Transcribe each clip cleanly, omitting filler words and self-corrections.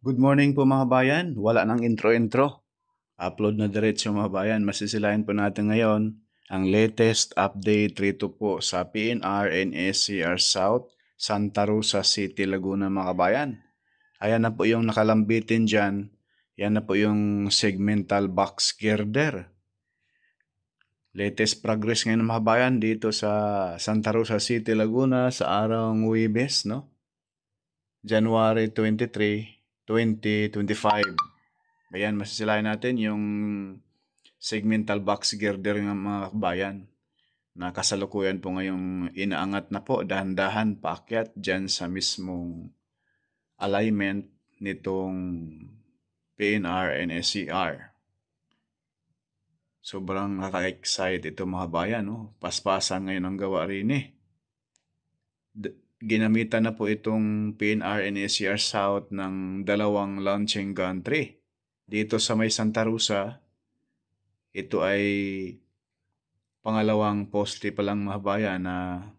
Good morning po mga bayan. Wala nang intro-intro. Upload na diretso mga bayan. Masisilayan po natin ngayon ang latest update rito po sa PNR and SCR South, Santa Rosa City, Laguna mga bayan. Ayan na po yung nakalambitin dyan. Yan na po yung segmental box girder. Latest progress ngayon mga bayan dito sa Santa Rosa City, Laguna sa araw ng Huwebes, no? January 23, 2025. Ayan, masisilayan natin yung segmental box girder ng mga kabayan na kasalukuyan po ngayong inaangat na po dahan-dahan paakyat dyan sa mismong alignment nitong PNR and SCR. Sobrang nakaka-excite ito mga bayan, no? Paspasan ngayon ang gawa rin eh. Ginamitan na po itong PNR and SCR South ng dalawang launching gantry. Dito sa may Santa Rosa, ito ay pangalawang poste pa lang mga bayan na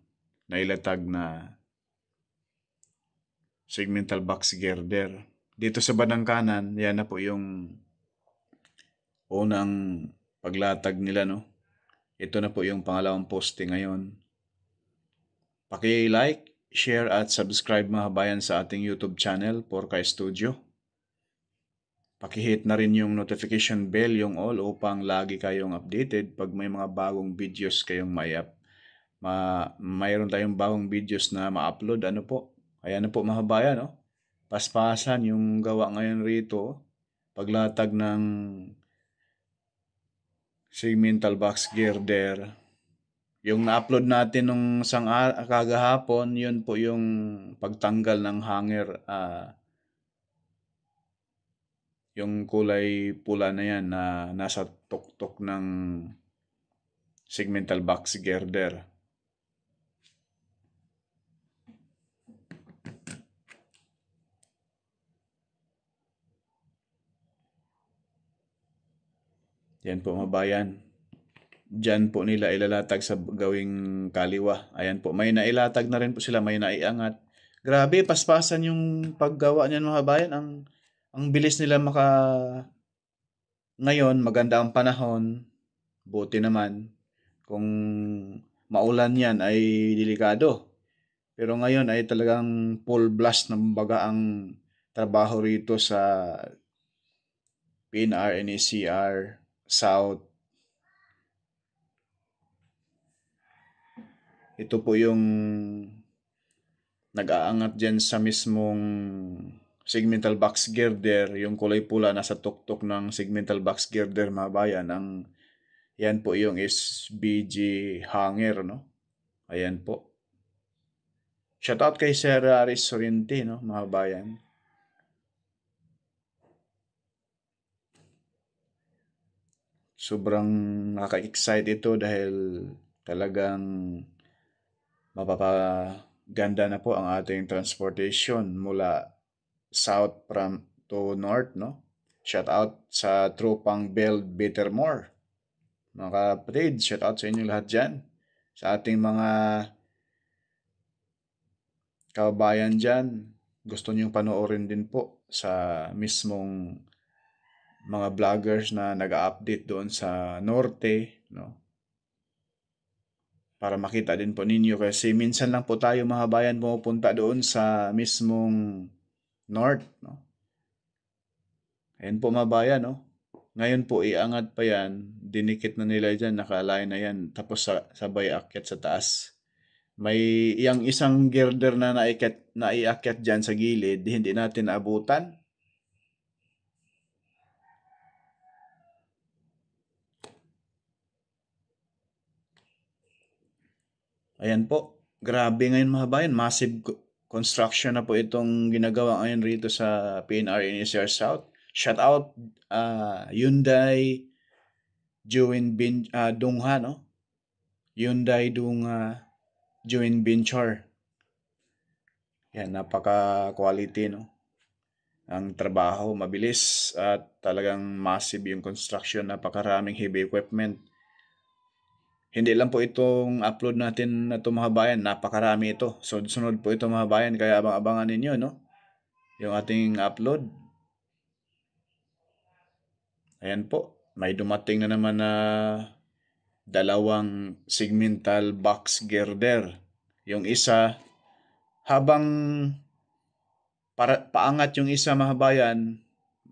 nailatag na segmental box girder. Dito sa bandang kanan, yan na po yung unang paglatag nila, no? Ito na po yung pangalawang poste ngayon. Paki-like, share at subscribe mga bayan sa ating YouTube channel, Porka Studio. Paki-hit na rin yung notification bell, yung all, upang lagi kayong updated pag may mga bagong videos kayong mayroon tayong bagong videos na ma-upload. Ano po? Ayan na po mga bayan, no? Paspasan yung gawa ngayon rito. Paglatag ng segmental box girder. Yung na-upload natin nung kagahapon, yun po yung pagtanggal ng hanger, yung kulay pula na yan na nasa tuktok ng segmental box girder. Yan po mga bayan. Diyan po nila ilalatag sa gawing kaliwa. Ayan po, may nailatag na rin po sila, may naiangat. Grabe, paspasan yung paggawa niyan mga bayan. Ang bilis nila Ngayon, maganda ang panahon. Buti naman. Kung maulan yan ay delikado. Pero ngayon ay talagang full blast ng baga ang trabaho rito sa PNR, NECR, South. Ito po yung nag-aangat dyan sa mismong segmental box girder, yung kulay pula nasa tuktok ng segmental box girder mga bayan. Yan po yung SBG hanger, no? Ayan po. Shoutout kay Sir Aris Sorrente, no, mga bayan. Sobrang nakaka-excite ito dahil talagang mapapaganda na po ang ating transportation mula south to north, no? Shout out sa tropang Bell Bittermore. Mga kapatid, shout out sa inyo lahat dyan. Sa ating mga kababayan dyan, gusto nyong panoorin din po sa mismong mga vloggers na nag-update doon sa norte, no? Para makita din po ninyo kasi minsan lang po tayo mga bayan pumupunta doon sa mismong north, no? Ayan po mga bayan, no? Ngayon po iangat pa yan, dinikit na nila dyan, naka-align na yan, tapos sabay akyat sa taas. May iyang isang girder na naiakyat dyan sa gilid, hindi natin naabutan. Ayan po. Grabe ngayon mga bayan. Massive construction na po itong ginagawa ngayon rito sa PNR NECR South. Shout out Hyundai Dongha, no? Hyundai Dongha Joint Venture. Yan, napaka-quality, no? Ang trabaho, mabilis at talagang massive yung construction. Napakaraming heavy equipment. Hindi lang po itong upload natin na ito mga bayan, napakarami ito. Sunod po ito mga bayan, kaya abang-abangan ninyo, no? Yung ating upload. Ayan po, may dumating na naman na dalawang segmental box girder. Yung isa, habang paangat yung isa mga kabayan,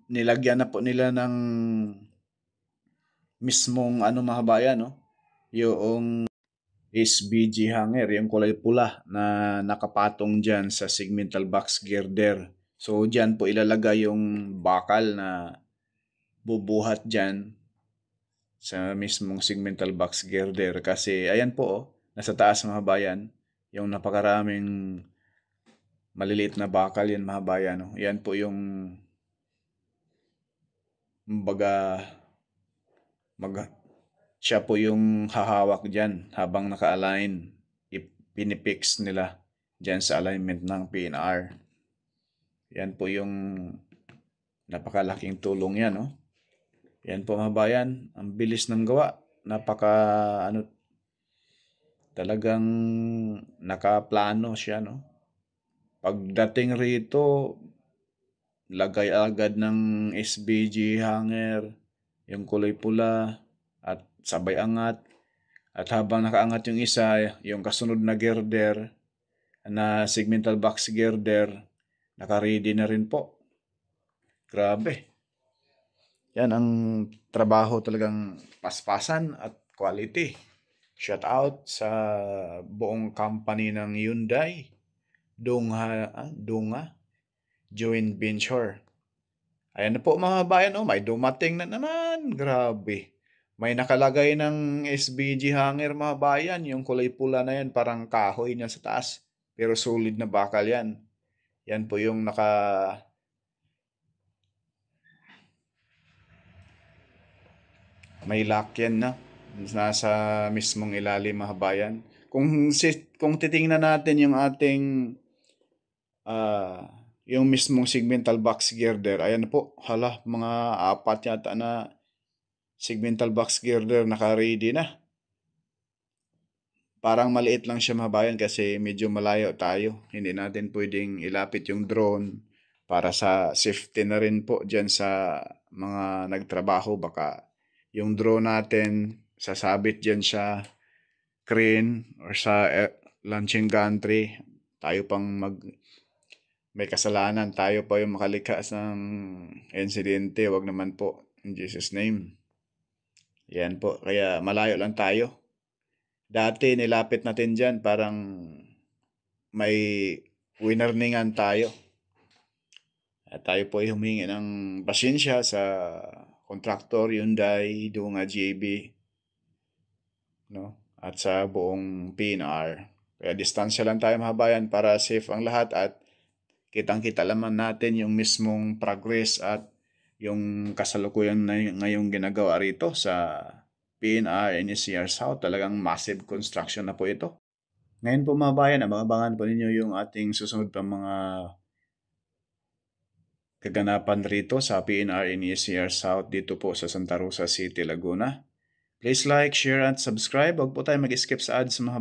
nilagyan na po nila ng mismong mga kabayan, no? Yung SBG hanger, yung kulay pula na nakapatong dyan sa segmental box girder. So, dyan po ilalagay yung bakal na bubuhat dyan sa mismong segmental box girder. Kasi, ayan po, nasa taas mga bayan, yung napakaraming maliliit na bakal yan mga bayan. No? Yan po yung siya po yung hahawak dyan habang naka-align. Pinipix nila dyan sa alignment ng PNR. Yan po yung napakalaking tulong yan, no? Yan po mga bayan, ang bilis ng gawa. Talagang nakaplano siya, no? Pagdating rito, lagay agad ng SBG hanger, yung kulay pula, at sabay angat. At habang nakaangat yung isa, yung kasunod na girder, na segmental box girder, naka-ready na rin po. Grabe. Yan ang trabaho talagang paspasan at quality. Shout out sa buong company ng Hyundai, Donga Joint Venture. Ayan na po mga bayan, may dumating na naman. Grabe. May nakalagay ng SBG hanger mga bayan. Yung kulay pula na yan, parang kahoy niya sa taas. Pero solid na bakal yan. Yan po yung may lock yan na. Nasa mismong ilalim mga bayan. Kung titingnan natin yung ating yung mismong segmental box girder, ayan po, mga 4 yata na segmental box girder naka-ready na. Parang maliit lang siya mga bayan kasi medyo malayo tayo. Hindi natin pwedeng ilapit yung drone para sa safety na rin po dyan sa mga nagtrabaho. Baka yung drone natin sasabit dyan sa crane or sa launching gantry. Tayo pang may kasalanan, tayo pa yung makalikas ng insidente. Wag naman po, in Jesus name. Yan po, kaya malayo lang tayo. Dati nilapit natin dyan, parang may winarningan tayo. At tayo po ay humingi ng pasensya sa kontraktor Hyundai, Donga JB, no? At sa buong PNR. Kaya distansya lang tayo mga bayan para safe ang lahat at kitang-kita laman natin yung mismong progress at yung kasalukuyan na ngayong ginagawa rito sa PNR NSCR South. Talagang massive construction na po ito. Ngayon po mga bayan, abangan po ninyo yung ating susunod pa mga kaganapan rito sa PNR NSCR South dito po sa Santa Rosa City, Laguna. Please like, share, and subscribe. Huwag po tayo mag-skip sa ads mga